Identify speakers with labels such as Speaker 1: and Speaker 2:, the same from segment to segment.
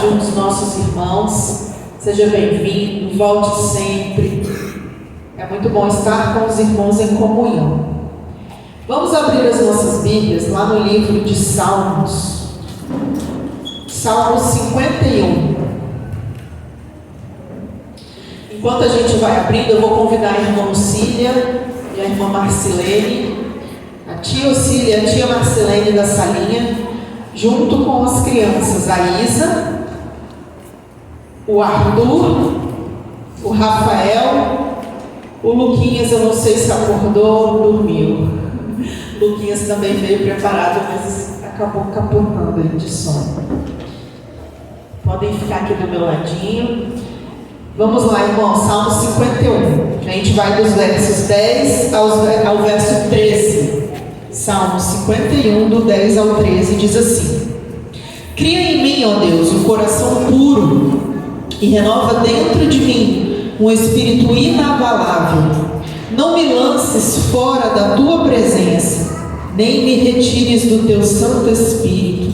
Speaker 1: de um dos nossos irmãos. Seja bem-vindo, volte sempre. É muito bom estar com os irmãos em comunhão. Vamos abrir as nossas Bíblias lá no livro de Salmos. Salmos 51. Enquanto a gente vai abrindo, eu vou convidar a irmã Lucília e a irmã Marcilene, a tia Lucília e a tia Marcilene da salinha, junto com as crianças, a Isa, o Arthur, o Rafael, o Luquinhas, eu não sei se acordou ou dormiu. O Luquinhas também veio preparado, mas acabou capotando aí de sono. Podem ficar aqui do meu ladinho. Vamos lá, irmão, Salmo 51. A gente vai dos versos 10 ao verso 13. Salmo 51, do 10 ao 13, diz assim: Cria em mim, ó Deus, um coração puro, e renova dentro de mim um espírito inabalável. Não me lances fora da tua presença, nem me retires do teu Santo Espírito.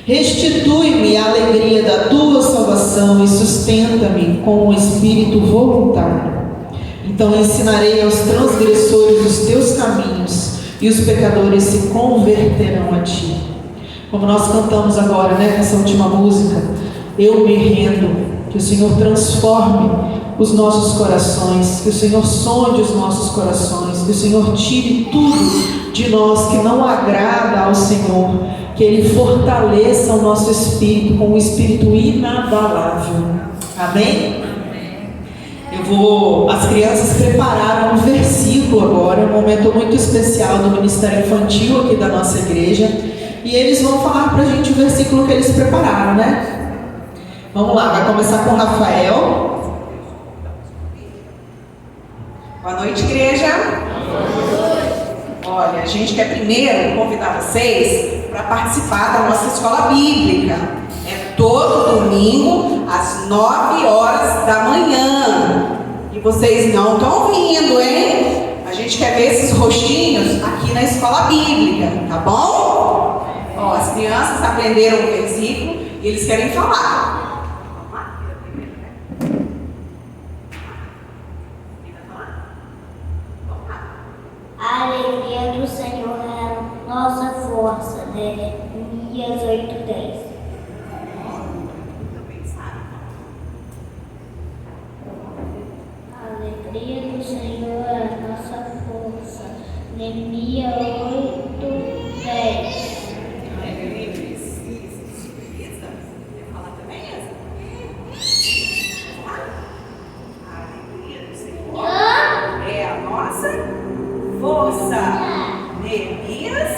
Speaker 1: Restitui-me a alegria da tua salvação e sustenta-me com um espírito voluntário. Então ensinarei aos transgressores os teus caminhos, e os pecadores se converterão a ti. Como nós cantamos agora, nessa última música, eu me rendo. Que o Senhor transforme os nossos corações, que o Senhor sonde os nossos corações, que o Senhor tire tudo de nós que não agrada ao Senhor, que Ele fortaleça o nosso espírito com um espírito inabalável. Amém? As crianças prepararam um versículo agora, um momento muito especial do Ministério Infantil aqui da nossa igreja, e eles vão falar para a gente o versículo que eles prepararam, né? Vamos lá, vai começar com o Rafael.
Speaker 2: Boa noite, igreja. Olha, a gente quer primeiro convidar vocês para participar da nossa escola bíblica. É todo domingo, às 9 horas da manhã. E vocês não estão vindo, hein? A gente quer ver esses rostinhos aqui na escola bíblica, tá bom? Ó, as crianças aprenderam o versículo e eles querem falar.
Speaker 3: A alegria do Senhor é a nossa força, Neemias 8:10. A alegria do Senhor é a nossa força, Neemias 8:10.
Speaker 2: Força, Neemias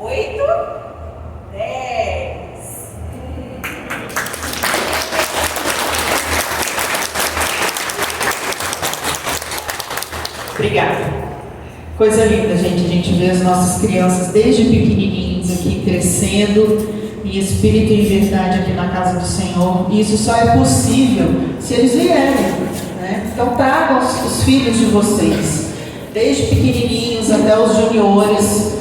Speaker 2: 8:10.
Speaker 1: Obrigada. Coisa linda, gente. A gente vê as nossas crianças desde pequenininhos aqui crescendo em espírito e em verdade aqui na casa do Senhor. E isso só é possível se eles vierem, né? Então tragam os filhos de vocês, desde pequenininhos até os juniores,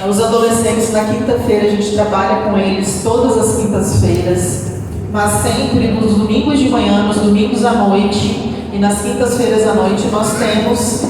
Speaker 1: os adolescentes. Na quinta-feira a gente trabalha com eles todas as quintas-feiras, mas sempre nos domingos de manhã, nos domingos à noite e nas quintas-feiras à noite nós temos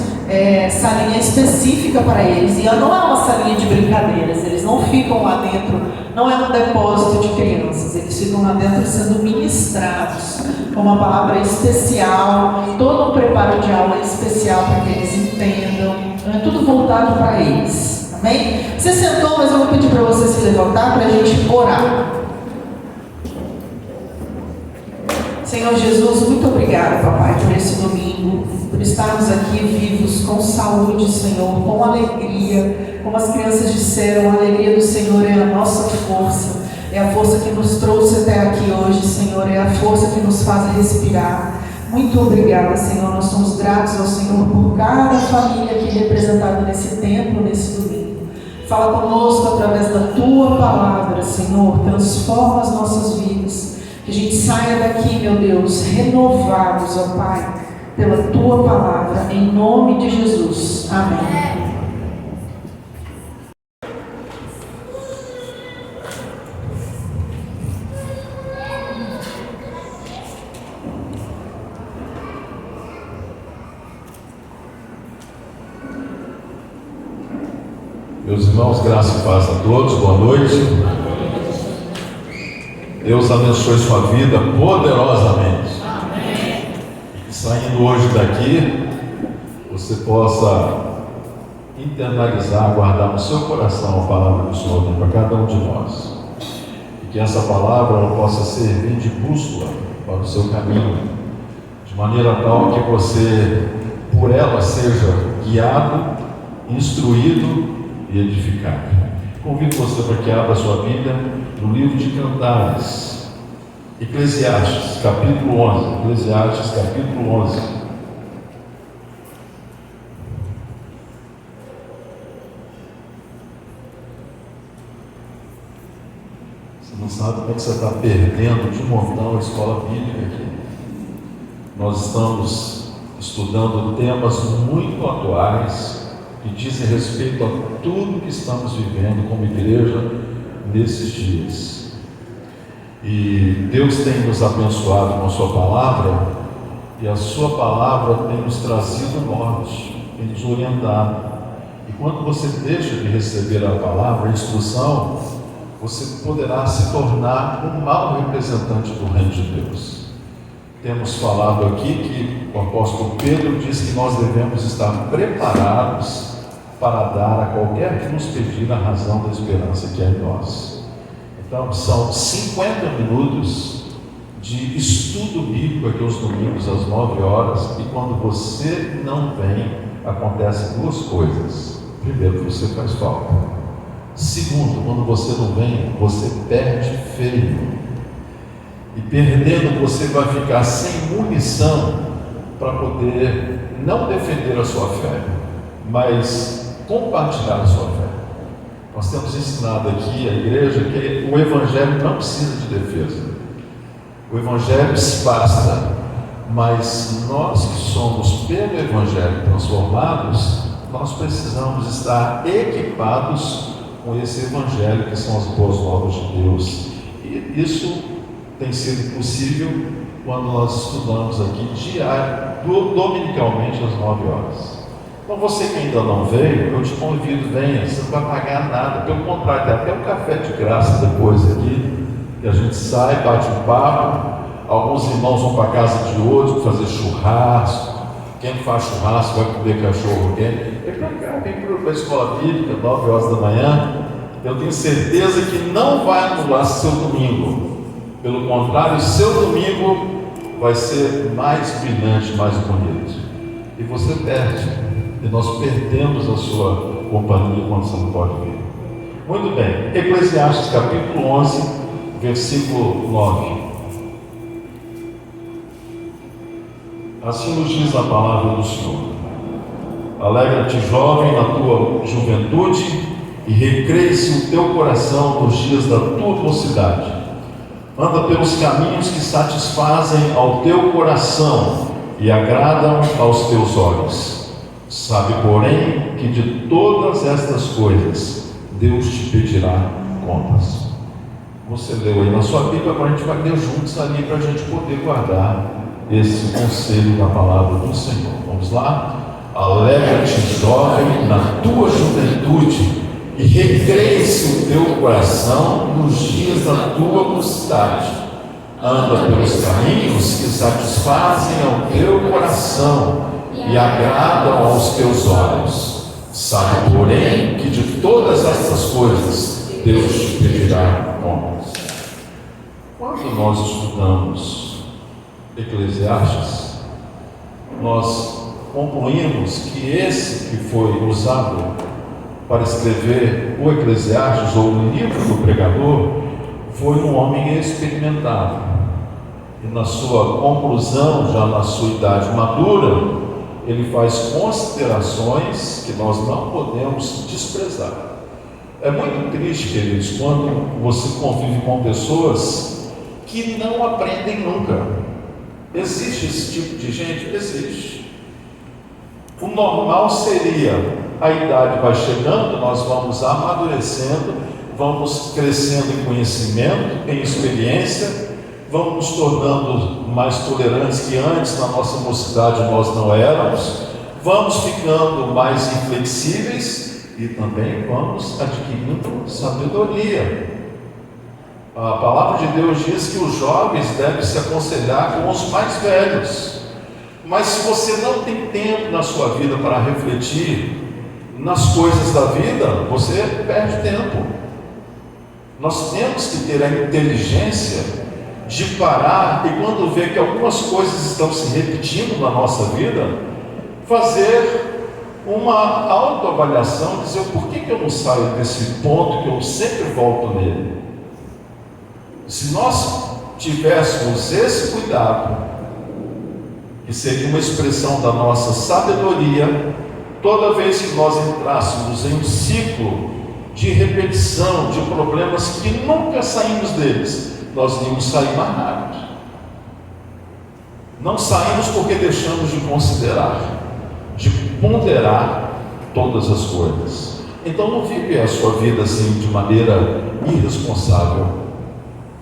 Speaker 1: salinha específica para eles. E não é uma salinha de brincadeiras, eles não ficam lá dentro, não é um depósito de crianças, eles ficam lá dentro sendo ministrados com uma palavra especial, todo um preparo de aula especial para que eles entendam. Então, é tudo voltado para eles. Amém? Você sentou, mas eu vou pedir para você se levantar para a gente orar. Senhor Jesus, muito obrigado, papai, por esse domingo, por estarmos aqui vivos, com saúde, Senhor, com alegria. Como as crianças disseram, a alegria do Senhor é a nossa força, é a força que nos trouxe até aqui hoje, Senhor, é a força que nos faz respirar. Muito obrigada, Senhor, nós somos gratos ao Senhor por cada família aqui representada nesse templo, nesse domingo. Fala conosco através da Tua palavra, Senhor, transforma as nossas vidas. Que a gente saia daqui, meu Deus, renovados, ó Pai, pela Tua palavra, em nome de Jesus. Amém.
Speaker 4: Meus irmãos, graça e paz a todos, boa noite. Deus abençoe sua vida poderosamente. E que saindo hoje daqui, você possa internalizar, guardar no seu coração a palavra do Senhor para cada um de nós. E que essa palavra ela possa servir de bússola para o seu caminho, de maneira tal que você, por ela, seja guiado, instruído e edificado. Convido você para que abra sua Bíblia no livro de Cantares, Eclesiastes, capítulo 11. Eclesiastes, capítulo 11. Você não sabe como é que você está perdendo de montão a escola bíblica aqui. Nós estamos estudando temas muito atuais que dizem respeito a tudo que estamos vivendo como igreja nesses dias. E Deus tem nos abençoado com a sua palavra, e a sua palavra tem nos trazido norte, tem nos orientado. E quando você deixa de receber a palavra, a instrução, você poderá se tornar um mau representante do reino de Deus. Temos falado aqui que o apóstolo Pedro diz que nós devemos estar preparados para dar a qualquer que nos pedir a razão da esperança que é em nós. Então, são 50 minutos de estudo bíblico aqui aos domingos às 9 horas, e quando você não vem, acontecem duas coisas. Primeiro, você faz falta. Segundo, quando você não vem, você perde feio. E perdendo, você vai ficar sem munição para poder não defender a sua fé, mas compartilhar a sua fé. Nós temos ensinado aqui à igreja que o Evangelho não precisa de defesa. O Evangelho se basta, mas nós que somos pelo Evangelho transformados, nós precisamos estar equipados com esse Evangelho que são as boas novas de Deus. E isso tem sido possível quando nós estudamos aqui dominicalmente às 9 horas. Então você que ainda não veio, eu te convido, venha, você não vai pagar nada, pelo contrário, tem até um café de graça depois aqui, que a gente sai, bate um papo, alguns irmãos vão para a casa de outro fazer churrasco, quem faz churrasco vai comer cachorro quente, vem para cá, vem para a escola bíblica, 9 horas da manhã, eu tenho certeza que não vai anular seu domingo, pelo contrário, seu domingo vai ser mais brilhante, mais bonito, e você perde. E nós perdemos a sua companhia quando você não pode vir. Muito bem, Eclesiastes capítulo 11, versículo 9. Assim nos diz a palavra do Senhor: alegra-te, jovem, na tua juventude, e recreie-se o teu coração nos dias da tua mocidade. Anda pelos caminhos que satisfazem ao teu coração e agradam aos teus olhos. Sabe, porém, que de todas estas coisas Deus te pedirá contas. Você leu aí na sua Bíblia, agora a gente vai ler juntos ali para a gente poder guardar esse conselho da palavra do Senhor. Vamos lá? Alegra-te, jovem, na tua juventude, e recreie-se o teu coração nos dias da tua mocidade. Anda pelos caminhos que satisfazem ao teu coração e agradam aos teus olhos. Sabe, porém, que de todas estas coisas Deus te pedirá contas. Quando nós estudamos Eclesiastes, nós concluímos que esse que foi usado para escrever o Eclesiastes, ou o livro do pregador, foi um homem experimentado. E na sua conclusão, já na sua idade madura, ele faz considerações que nós não podemos desprezar. É muito triste, queridos, quando você convive com pessoas que não aprendem nunca. Existe esse tipo de gente? Existe. O normal seria, a idade vai chegando, nós vamos amadurecendo, vamos crescendo em conhecimento, em experiência, vamos nos tornando mais tolerantes que antes, na nossa mocidade nós não éramos, vamos ficando mais inflexíveis e também vamos adquirindo sabedoria. A palavra de Deus diz que os jovens devem se aconselhar com os mais velhos. Mas se você não tem tempo na sua vida para refletir nas coisas da vida, você perde tempo. Nós temos que ter a inteligência de parar e, quando vê que algumas coisas estão se repetindo na nossa vida, fazer uma autoavaliação, dizer por que eu não saio desse ponto que eu sempre volto nele. Se nós tivéssemos esse cuidado, que seria uma expressão da nossa sabedoria, toda vez que nós entrássemos em um ciclo de repetição de problemas que nunca saímos deles, nós íamos sair mais rápido. Não saímos porque deixamos de considerar, de ponderar todas as coisas. Então não vive a sua vida assim de maneira irresponsável.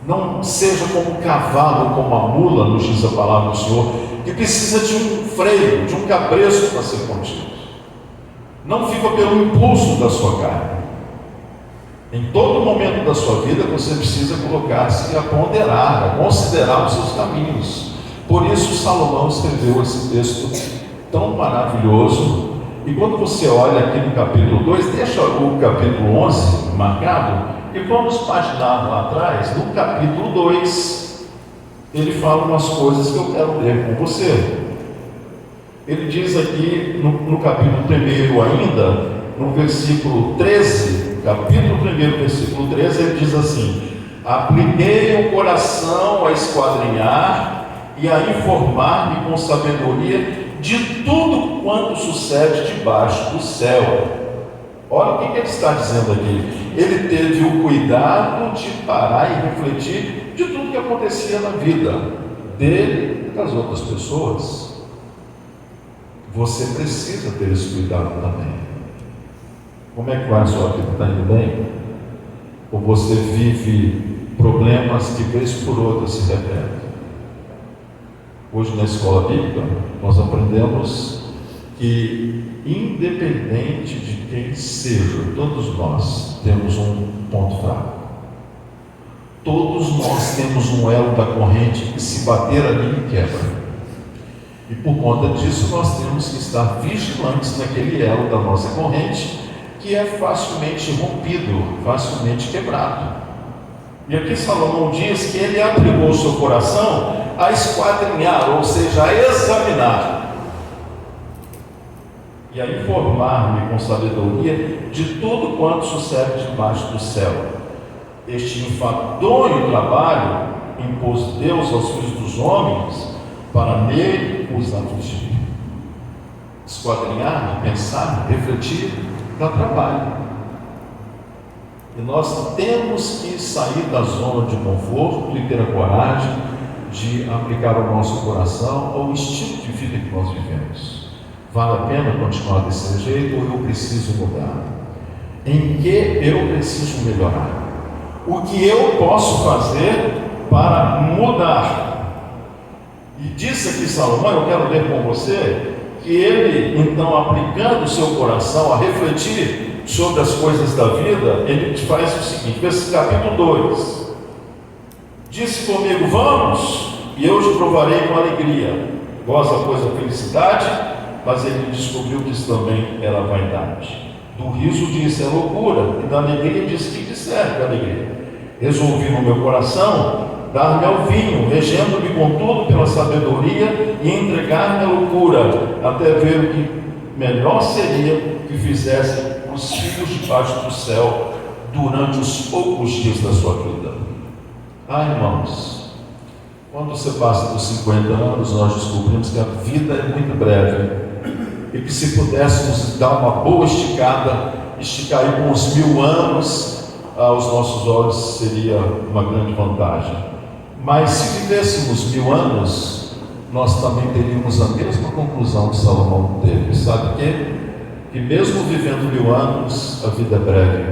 Speaker 4: Não seja como um cavalo, como uma mula, nos diz a palavra do Senhor, que precisa de um freio, de um cabresto para ser contido. Não viva pelo impulso da sua carne. Em todo momento da sua vida você precisa colocar-se a ponderar, a considerar os seus caminhos. Por isso Salomão escreveu esse texto tão maravilhoso. E quando você olha aqui no capítulo 2, deixa o capítulo 11 marcado, e vamos paginar lá atrás, no capítulo 2, ele fala umas coisas que eu quero ler com você. Ele diz aqui no capítulo 1 ainda, no versículo 13, capítulo 1, versículo 13, ele diz assim: apliquei o coração a esquadrinhar e a informar-me com sabedoria de tudo quanto sucede debaixo do céu. Olha o que ele está dizendo aqui. Ele teve o cuidado de parar e refletir de tudo que acontecia na vida dele e das outras pessoas. Você precisa ter esse cuidado também. Como é que vai a sua vida? Está indo bem? Ou você vive problemas que vez por outra se repetem? Hoje na escola bíblica nós aprendemos que, independente de quem seja, todos nós temos um ponto fraco. Todos nós temos um elo da corrente que, se bater ali, quebra. E por conta disso nós temos que estar vigilantes naquele elo da nossa corrente, que é facilmente rompido, facilmente quebrado. E aqui Salomão diz que ele aplicou o seu coração a esquadrinhar, ou seja, a examinar e a informar-me com sabedoria de tudo quanto sucede debaixo do céu. Este enfadonho trabalho impôs Deus aos filhos dos homens para nele os afligir. Esquadrinhar, pensar, refletir, dá trabalho. E nós temos que sair da zona de conforto e ter a coragem de aplicar ao nosso coração ao estilo de vida que nós vivemos. Vale a pena continuar desse jeito ou eu preciso mudar? Em que eu preciso melhorar? O que eu posso fazer para mudar? E disse aqui Salomão, eu quero ler com você, que ele, então, aplicando o seu coração a refletir sobre as coisas da vida, ele faz o seguinte, esse capítulo 2, disse comigo, vamos, e eu te provarei com alegria. Goza, pois, a felicidade, mas ele descobriu que isso também era vaidade. Do riso disse, é loucura, e da alegria disse, que serve a alegria? Resolvi no meu coração dar-me ao vinho, regendo-me contudo pela sabedoria e entregar-me à loucura, até ver o que melhor seria que fizessem os filhos debaixo do céu durante os poucos dias da sua vida. Irmãos, quando você passa dos 50 anos, nós descobrimos que a vida é muito breve e que, se pudéssemos dar uma boa esticada, esticar aí com uns 1000 anos, aos nossos olhos seria uma grande vantagem. Mas se vivêssemos 1000 anos, nós também teríamos a mesma conclusão que Salomão teve. Sabe o quê? Que mesmo vivendo 1000 anos, a vida é breve,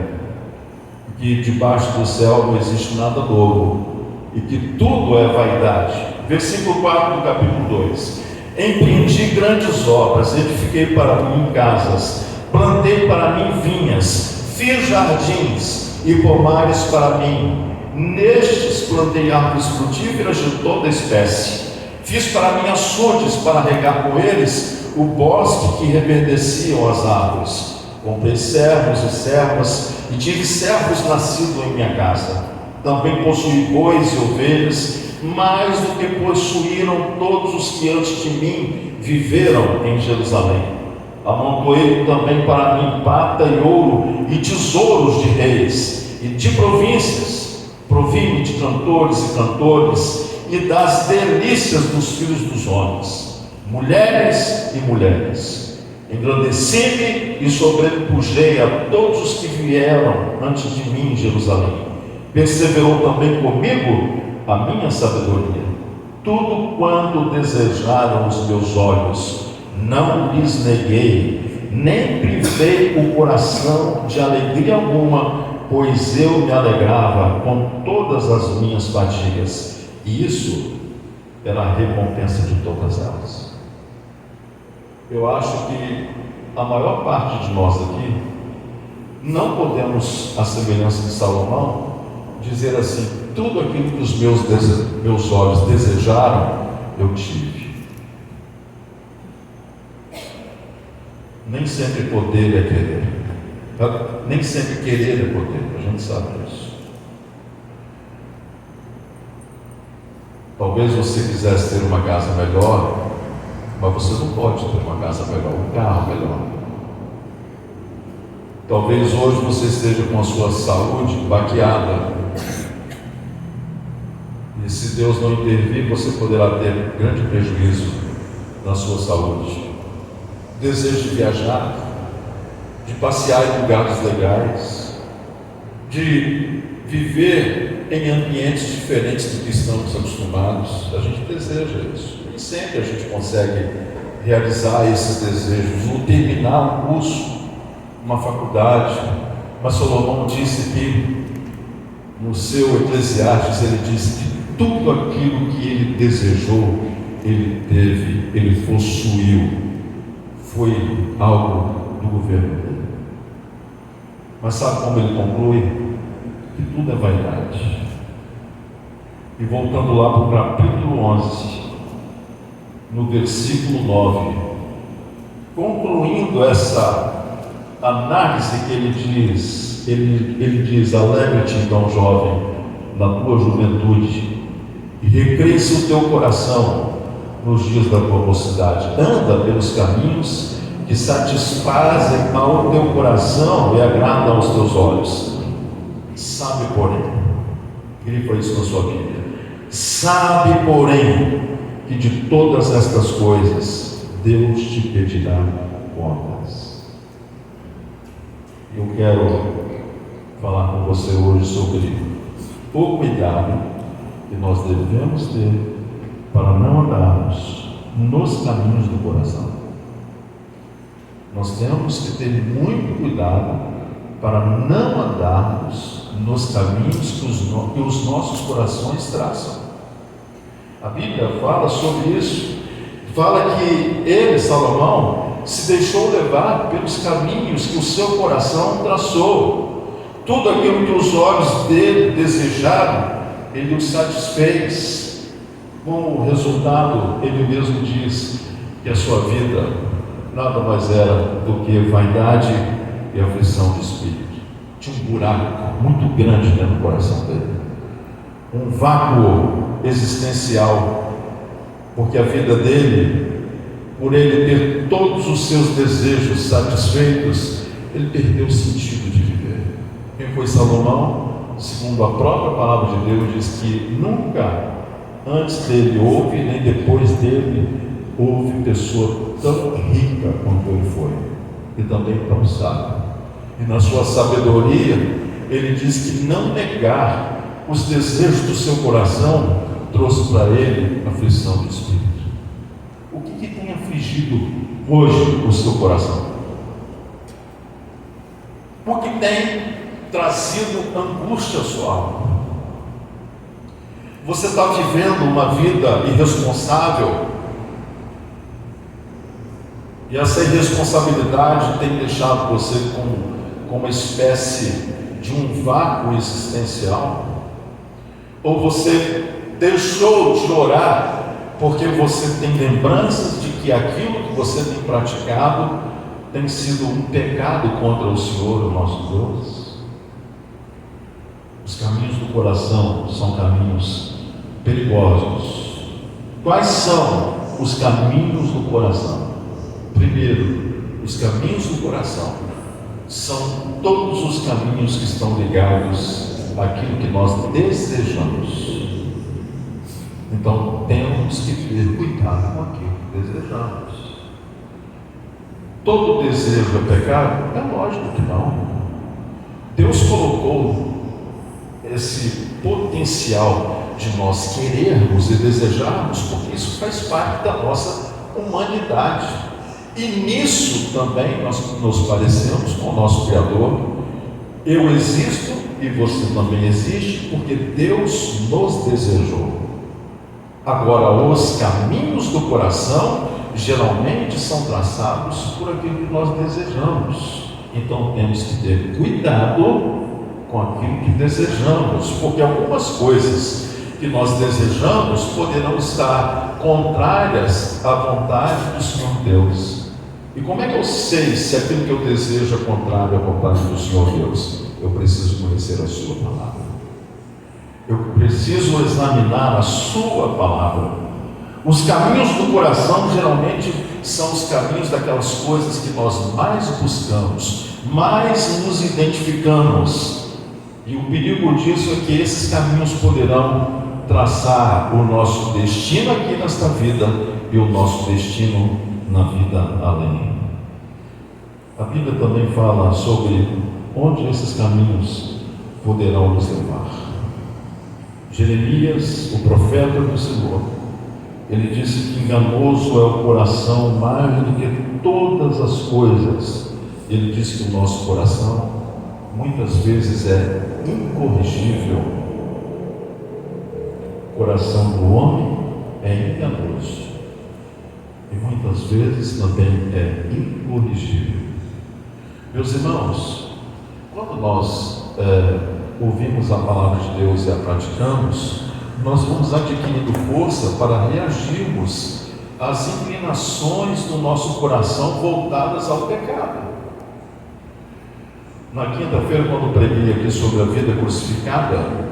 Speaker 4: que debaixo do céu não existe nada novo e que tudo é vaidade. Versículo 4 do capítulo 2: empreendi grandes obras, edifiquei para mim casas, plantei para mim vinhas, fiz jardins e pomares para mim. Nestes plantei árvores frutíferas de toda espécie. Fiz para mim açudes para regar com eles o bosque que reverdeciam as árvores. Comprei servos e servas e tive servos nascidos em minha casa. Também possuí bois e ovelhas, mais do que possuíram todos os que antes de mim viveram em Jerusalém. Amontoei também para mim prata e ouro e tesouros de reis e de províncias. Provi-me de cantores e cantores e das delícias dos filhos dos homens, mulheres e mulheres. Engrandeci-me e sobrepujei a todos os que vieram antes de mim em Jerusalém. Perseverou também comigo a minha sabedoria. Tudo quanto desejaram os meus olhos, não lhes neguei, nem privei o coração de alegria alguma, pois eu me alegrava com todas as minhas fadigas, e isso era a recompensa de todas elas. Eu acho que a maior parte de nós aqui não podemos, à semelhança de Salomão, dizer assim: tudo aquilo que os meus olhos desejaram, eu tive. Nem sempre poder é querer. Nem sempre querer é poder, a gente sabe disso. Talvez você quisesse ter uma casa melhor, mas você não pode ter uma casa melhor, um carro melhor. Talvez hoje você esteja com a sua saúde baqueada, e se Deus não intervir, você poderá ter grande prejuízo na sua saúde. Desejo de viajar, de passear em lugares legais, de viver em ambientes diferentes do que estamos acostumados. A gente deseja isso, e sempre a gente consegue realizar esses desejos, ou terminar um curso, uma faculdade. Mas Salomão disse que no seu Eclesiastes, ele disse que tudo aquilo que ele desejou, ele teve, ele possuiu, foi algo do governo dele. Mas sabe como ele conclui? Que tudo é vaidade. E voltando lá para o capítulo 11, no versículo 9, concluindo essa análise que ele diz: alegre-te então, jovem, na tua juventude, e recresça o teu coração nos dias da tua mocidade. Anda pelos caminhos que satisfazem ao teu coração e agradam aos teus olhos. Sabe, porém, grifa isso na sua Bíblia, sabe, porém, que de todas estas coisas Deus te pedirá contas. Eu quero falar com você hoje sobre o cuidado que nós devemos ter para não andarmos nos caminhos do coração. Nós temos que ter muito cuidado para não andarmos nos caminhos que os nossos corações traçam. A Bíblia fala sobre isso, fala que ele, Salomão, se deixou levar pelos caminhos que o seu coração traçou. Tudo aquilo que os olhos dele desejaram, ele o satisfez. Como resultado, ele mesmo diz que a sua vida nada mais era do que vaidade e aflição de espírito. Tinha um buraco muito grande dentro do coração dele, um vácuo existencial, porque a vida dele, por ele ter todos os seus desejos satisfeitos, ele perdeu o sentido de viver. Quem foi Salomão? Segundo a própria palavra de Deus, diz que nunca antes dele houve, nem depois dele houve pessoa tão rica quanto ele foi, e também tão sábio. E na sua sabedoria, ele diz que não negar os desejos do seu coração trouxe para ele aflição de espírito. O que tem afligido hoje o seu coração? O que tem trazido angústia à sua alma? Você está vivendo uma vida irresponsável? E essa irresponsabilidade tem deixado você com uma espécie de um vácuo existencial? Ou você deixou de orar porque você tem lembranças de que aquilo que você tem praticado tem sido um pecado contra o Senhor, o nosso Deus? Os caminhos do coração são caminhos perigosos. Quais são os caminhos do coração? Primeiro, os caminhos do coração são todos os caminhos que estão ligados àquilo que nós desejamos. Então temos que ter cuidado com aquilo que desejamos. Todo desejo é pecado? É lógico que não. Deus colocou esse potencial de nós querermos e desejarmos, porque isso faz parte da nossa humanidade. E nisso também nós nos parecemos com o nosso Criador. Eu existo e você também existe, porque Deus nos desejou. Agora, os caminhos do coração geralmente são traçados por aquilo que nós desejamos. Então temos que ter cuidado com aquilo que desejamos, porque algumas coisas que nós desejamos poderão estar contrárias à vontade do Senhor Deus. E como é que eu sei se aquilo que eu desejo é contrário à vontade do Senhor Deus? Eu preciso conhecer a sua palavra. Eu preciso examinar a sua palavra. Os caminhos do coração geralmente são os caminhos daquelas coisas que nós mais buscamos, mais nos identificamos. E o perigo disso é que esses caminhos poderão traçar o nosso destino aqui nesta vida e o nosso destino na vida além. A Bíblia também fala sobre onde esses caminhos poderão nos levar. Jeremias, o profeta do Senhor, ele disse que enganoso é o coração mais do que todas as coisas. Ele disse que o nosso coração muitas vezes é incorrigível. O coração do homem é enganoso e muitas vezes também é incorrigível. Meus irmãos, quando nós ouvimos a palavra de Deus e a praticamos, nós vamos adquirindo força para reagirmos às inclinações do nosso coração voltadas ao pecado. Na quinta-feira, quando preguei aqui sobre a vida crucificada,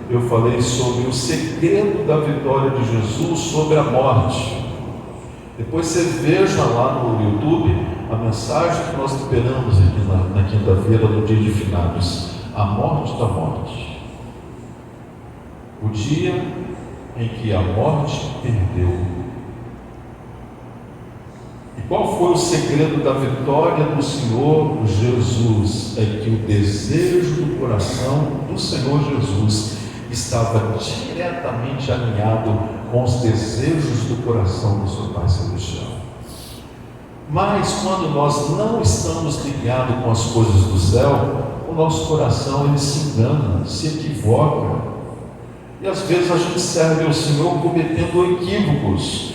Speaker 4: eu falei sobre o segredo da vitória de Jesus sobre a morte. Depois você veja lá no YouTube a mensagem que nós liberamos aqui na quinta-feira do dia de finados, a morte da morte. O dia em que a morte perdeu. E qual foi o segredo da vitória do Senhor Jesus? É que o desejo do coração do Senhor Jesus estava diretamente alinhado com os desejos do coração do seu Pai Celestial. Mas quando nós não estamos ligados com as coisas do céu, o nosso coração ele se engana, se equivoca. E às vezes a gente serve ao Senhor cometendo equívocos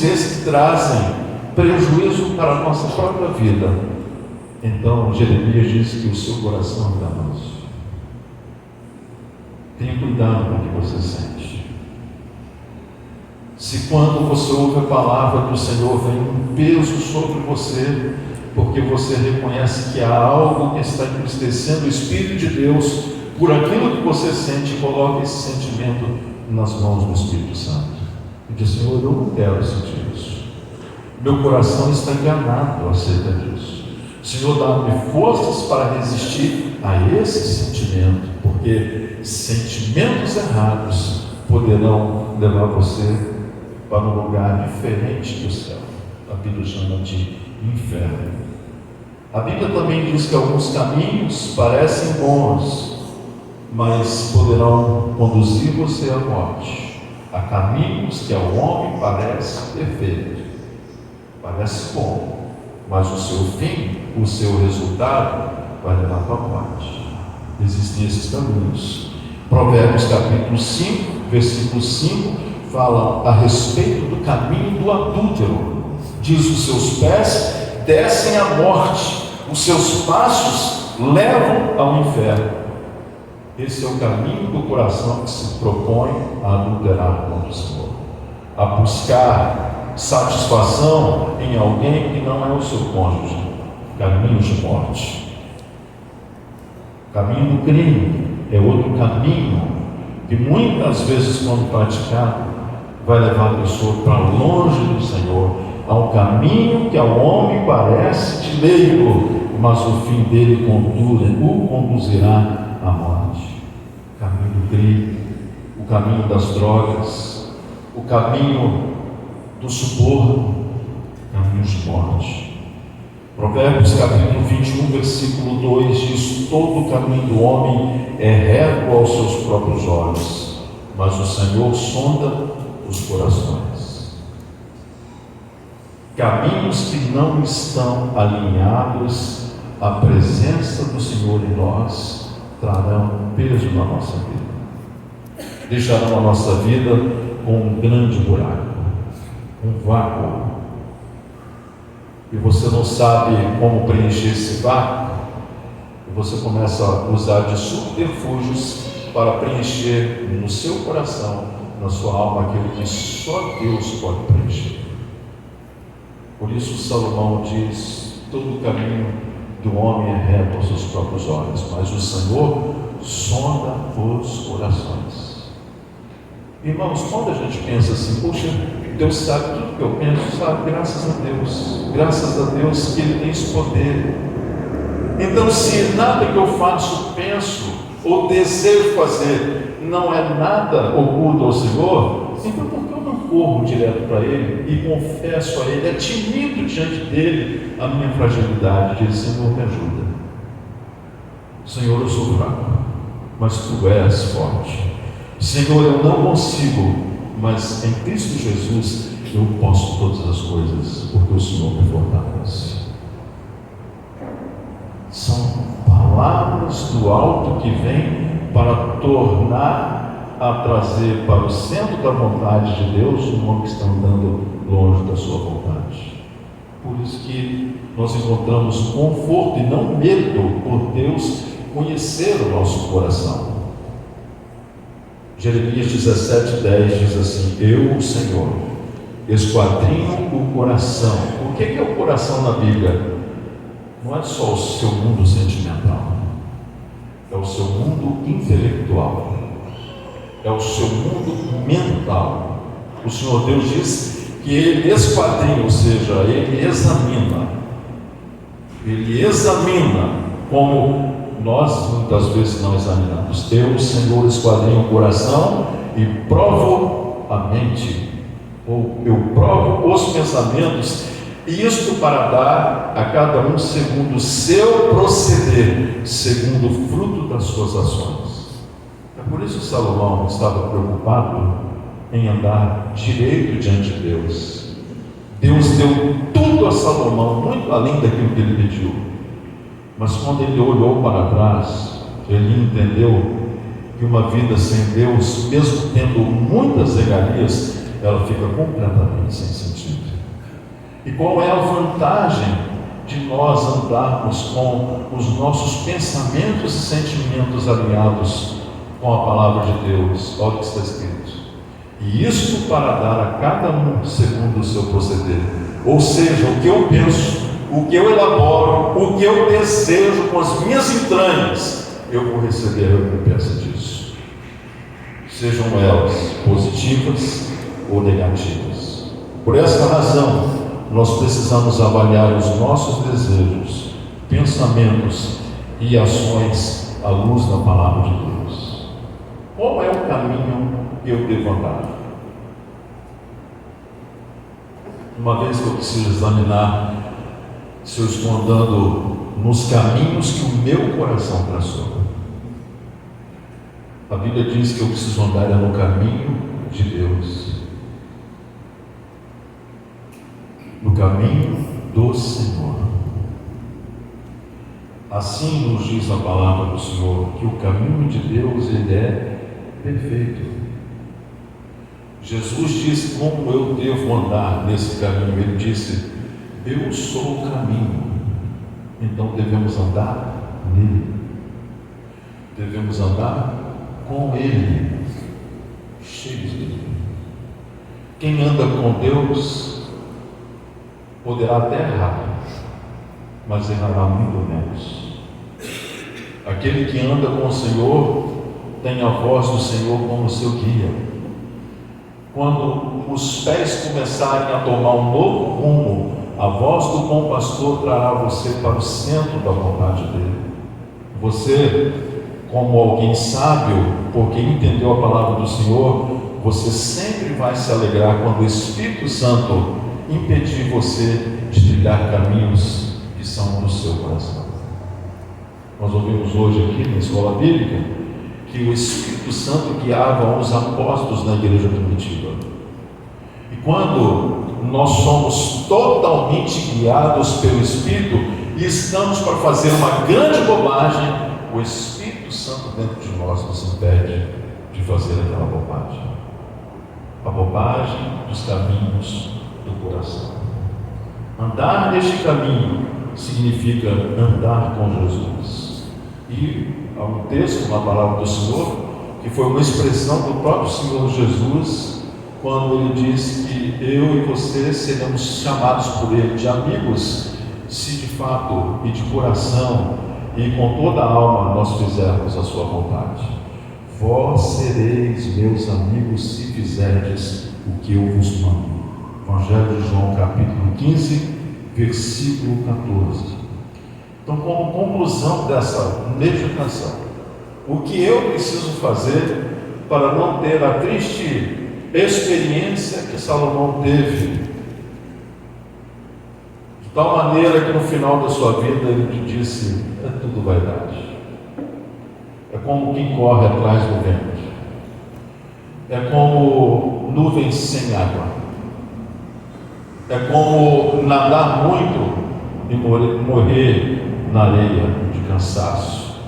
Speaker 4: esses que trazem prejuízo para a nossa própria vida. Então Jeremias diz que o seu coração é enganoso. Tenha cuidado com o que você sente. Se quando você ouve a palavra do Senhor vem um peso sobre você, porque você reconhece que há algo que está entristecendo o Espírito de Deus, por aquilo que você sente, coloque esse sentimento nas mãos do Espírito Santo. E diz: Senhor, eu não quero sentir isso. Meu coração está enganado acerca disso. Senhor, dá-me forças para resistir a esse sentimento, porque sentimentos errados poderão levar você para um lugar diferente do céu. A Bíblia chama de inferno. A Bíblia também diz que alguns caminhos parecem bons, mas poderão conduzir você à morte. Há caminhos que ao homem parece perfeito, parece bom, mas o seu fim, o seu resultado vai levar para a morte. Existem esses caminhos. Provérbios capítulo 5, versículo 5 fala a respeito do caminho do adúltero. Diz: os seus pés descem à morte, os seus passos levam ao inferno. Esse é o caminho do coração que se propõe a adulterar contra o Senhor, a buscar satisfação em alguém que não é o seu cônjuge. Caminho de morte. O caminho do crime é outro caminho que muitas vezes, quando praticado, vai levar a pessoa para longe do Senhor. Há um caminho que ao homem parece de leigo, mas o fim dele o conduzirá à morte. O caminho do crime, o caminho das drogas, o caminho do suborno, caminho de morte. Provérbios capítulo 21, versículo 2 diz: todo o caminho do homem é reto aos seus próprios olhos, mas o Senhor sonda os corações. Caminhos que não estão alinhados à presença do Senhor em nós trarão peso na nossa vida, deixarão a nossa vida com um grande buraco, um vácuo, e você não sabe como preencher esse vácuo, e você começa a usar de subterfúgios para preencher no seu coração, na sua alma, aquilo que só Deus pode preencher. Por isso Salomão diz: todo o caminho do homem é reto aos seus próprios olhos, mas o Senhor sonda os corações. Irmãos, quando a gente pensa assim: poxa, Deus sabe tudo que eu penso, sabe? Graças a Deus que Ele tem esse poder. Então, se nada que eu faço, penso ou desejo fazer não é nada oculto ao Senhor, então por que eu não corro direto para Ele e confesso a Ele, admito diante dEle a minha fragilidade, diz: Senhor, me ajuda. Senhor, eu sou fraco, mas Tu és forte. Senhor, eu não consigo, mas em Cristo Jesus eu posso todas as coisas, porque o Senhor me fortalece. São palavras do alto que vêm para tornar a trazer para o centro da vontade de Deus um homem que está andando longe da sua vontade. Por isso que nós encontramos conforto e não medo por Deus conhecer o nosso coração. Jeremias 17:10 diz assim: eu, o Senhor, esquadrinho o coração. O que é o coração na Bíblia? Não é só o seu mundo sentimental, é o seu mundo intelectual, é o seu mundo mental. O Senhor Deus diz que Ele esquadrinha, ou seja, Ele examina como nós muitas vezes não examinamos. Eu, Senhor, esquadrinho o coração e provo a mente, ou eu provo os pensamentos, isto para dar a cada um segundo o seu proceder, segundo o fruto das suas ações. É por isso que Salomão estava preocupado em andar direito diante de Deus. Deus deu tudo a Salomão, muito além daquilo que ele pediu. Mas quando ele olhou para trás, ele entendeu que uma vida sem Deus, mesmo tendo muitas regalias, ela fica completamente sem sentido. E qual é a vantagem de nós andarmos com os nossos pensamentos e sentimentos alinhados com a palavra de Deus? Olha o que está escrito: e isto para dar a cada um segundo o seu proceder. Ou seja, o que eu penso, o que eu elaboro, o que eu desejo com as minhas entranhas, eu vou receber a recompensa disso, sejam elas positivas ou negativas. Por essa razão, nós precisamos avaliar os nossos desejos, pensamentos e ações à luz da palavra de Deus. Qual é o caminho que eu devo andar? Uma vez que eu preciso examinar se eu estou andando nos caminhos que o meu coração traçou. A Bíblia diz que eu preciso andar no caminho de Deus, no caminho do Senhor. Assim nos diz a palavra do Senhor, que o caminho de Deus, ele é perfeito. Jesus disse como eu devo andar nesse caminho. Ele disse: eu sou o caminho. Então devemos andar nele. Devemos andar com ele, cheios dele. Quem anda com Deus poderá até errar, mas errará muito menos. Aquele que anda com o Senhor tem a voz do Senhor como seu guia. Quando os pés começarem a tomar um novo rumo, a voz do bom pastor trará você para o centro da vontade dele. Você, como alguém sábio, porque entendeu a palavra do Senhor, você sempre vai se alegrar quando o Espírito Santo impedir você de trilhar caminhos que são do seu coração. Nós ouvimos hoje aqui na escola bíblica que o Espírito Santo guiava os apóstolos na igreja primitiva. E quando nós somos totalmente guiados pelo Espírito e estamos para fazer uma grande bobagem, o Espírito Santo dentro de nós nos impede de fazer aquela bobagem. A bobagem dos caminhos do coração. Andar neste caminho significa andar com Jesus. E há um texto na palavra do Senhor que foi uma expressão do próprio Senhor Jesus, quando ele disse que eu e você seremos chamados por ele de amigos, se de fato e de coração e com toda a alma nós fizermos a sua vontade. Vós sereis meus amigos se fizerdes o que eu vos mando. Evangelho de João, capítulo 15, versículo 14. Então, como conclusão dessa meditação, o que eu preciso fazer para não ter a triste experiência que Salomão teve, de tal maneira que no final da sua vida ele disse: é tudo vaidade. É como quem corre atrás do vento. É como nuvens sem água. É como nadar muito e morrer na areia de cansaço,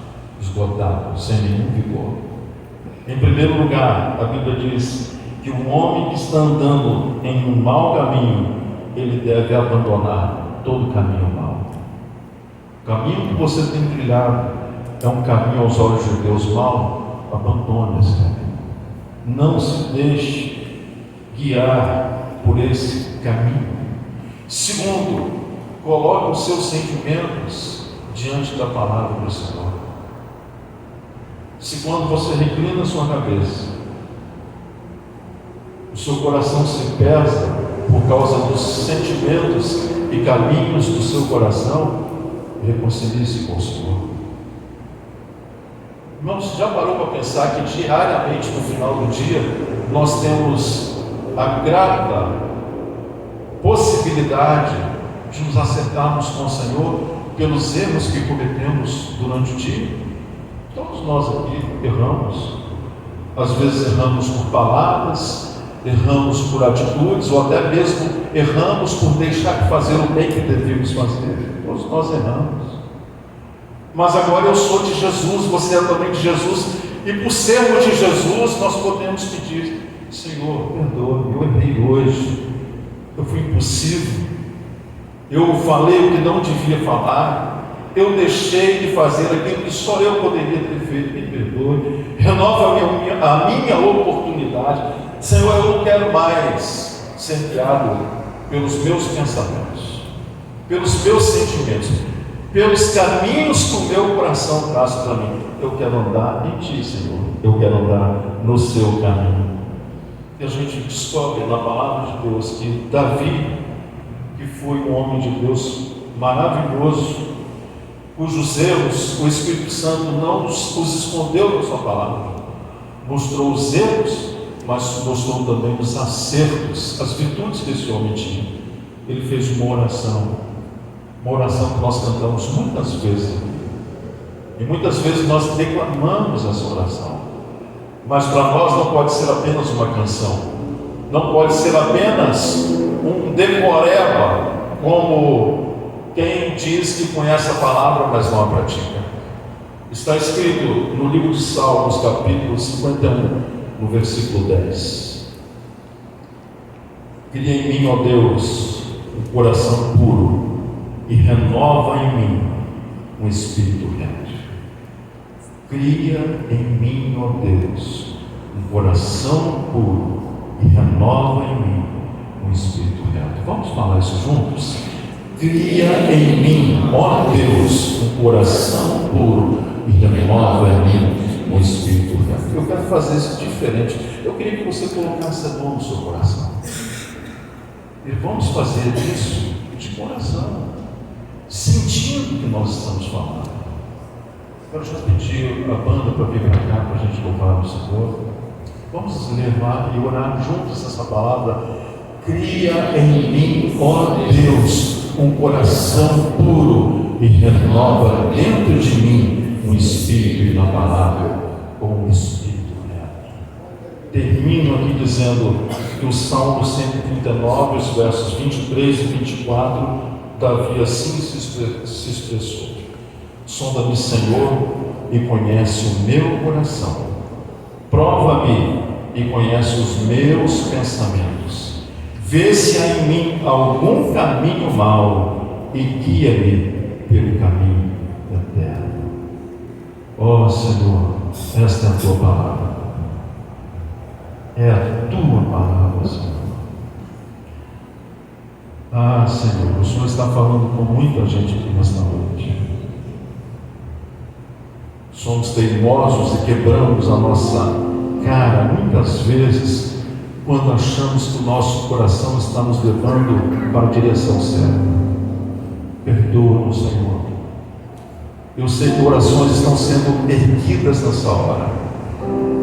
Speaker 4: esgotado, sem nenhum vigor. Em primeiro lugar, a Bíblia diz que um homem que está andando em um mau caminho, ele deve abandonar todo o caminho mau. O caminho que você tem trilhado é um caminho aos olhos de Deus mau, abandone esse caminho. Não se deixe guiar por esse caminho. Segundo, coloque os seus sentimentos diante da palavra do Senhor. Se quando você reclina a sua cabeça, o seu coração se pesa por causa dos sentimentos e caminhos do seu coração, reconcilie-se com o Senhor. Irmãos, já parou para pensar que diariamente no final do dia nós temos a grata possibilidade de nos acertarmos com o Senhor pelos erros que cometemos durante o dia? Todos nós aqui erramos. Às vezes erramos por palavras, erramos por atitudes, ou até mesmo erramos por deixar de fazer o bem que devíamos fazer. Todos nós erramos. Mas agora eu sou de Jesus, você é também de Jesus, e por sermos de Jesus, nós podemos pedir: Senhor, perdoe, eu errei hoje, eu fui impulsivo, eu falei o que não devia falar, eu deixei de fazer aquilo que só eu poderia ter feito, me perdoe, renova a minha oportunidade. Senhor, eu não quero mais ser guiado pelos meus pensamentos, pelos meus sentimentos, pelos caminhos que o meu coração traz para mim. Eu quero andar em Ti, Senhor. Eu quero andar no Seu caminho. E a gente descobre na palavra de Deus que Davi, que foi um homem de Deus maravilhoso, cujos erros o Espírito Santo não os escondeu na sua palavra, mostrou os erros, mas mostrou também os acertos, as virtudes que esse homem tinha. Ele fez uma oração que nós cantamos muitas vezes, e muitas vezes nós declamamos essa oração, mas para nós não pode ser apenas uma canção, não pode ser apenas um decoreba, como quem diz que conhece a palavra, mas não a pratica. Está escrito no livro de Salmos, capítulo 51, no versículo 10: Cria em mim, ó Deus, um coração puro e renova em mim um espírito reto. Cria em mim, ó Deus, um coração puro e renova em mim um espírito reto. Vamos falar isso juntos? Cria em mim, ó Deus, um coração puro e renova em mim um espírito reto. Eu quero fazer isso diferente. Eu queria que você colocasse a mão no seu coração. E vamos fazer isso de coração, sentindo o que nós estamos falando. Quero já pedir a banda para vir para cá para a gente louvar o Senhor. Vamos levar e orar juntos essa palavra. Cria em mim, ó Deus, um coração puro e renova dentro de mim um espírito inabalável, ou um espírito reto. Termino aqui dizendo que o Salmo 139, os versos 23 e 24, Davi assim se expressou: sonda-me, Senhor, e conhece o meu coração. Prova-me e conhece os meus pensamentos. Vê se há em mim algum caminho mau e guia-me pelo caminho eterno. Ó Senhor, esta é a tua palavra. É a tua palavra, Senhor. Ah, Senhor, o Senhor está falando com muita gente aqui nesta noite. Somos teimosos e quebramos a nossa cara muitas vezes quando achamos que o nosso coração está nos levando para a direção certa. Perdoa-nos, Senhor. Eu sei que orações estão sendo erguidas nessa hora,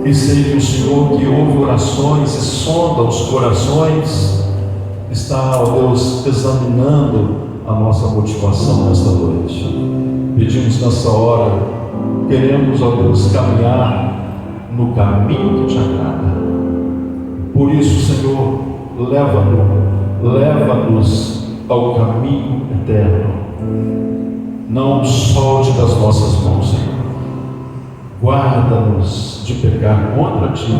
Speaker 4: e sei que o Senhor que ouve orações e sonda os corações está, ó Deus, examinando a nossa motivação nesta noite. Pedimos nessa hora, queremos, ó Deus, caminhar no caminho que te agrada. Por isso, Senhor, leva-nos ao caminho eterno. Não solte das nossas mãos, Senhor. Guarda-nos de pecar contra Ti.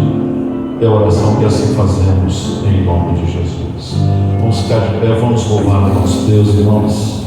Speaker 4: É a oração que assim fazemos em nome de Jesus. Vamos ficar de pé, vamos louvar a nosso Deus, irmãos.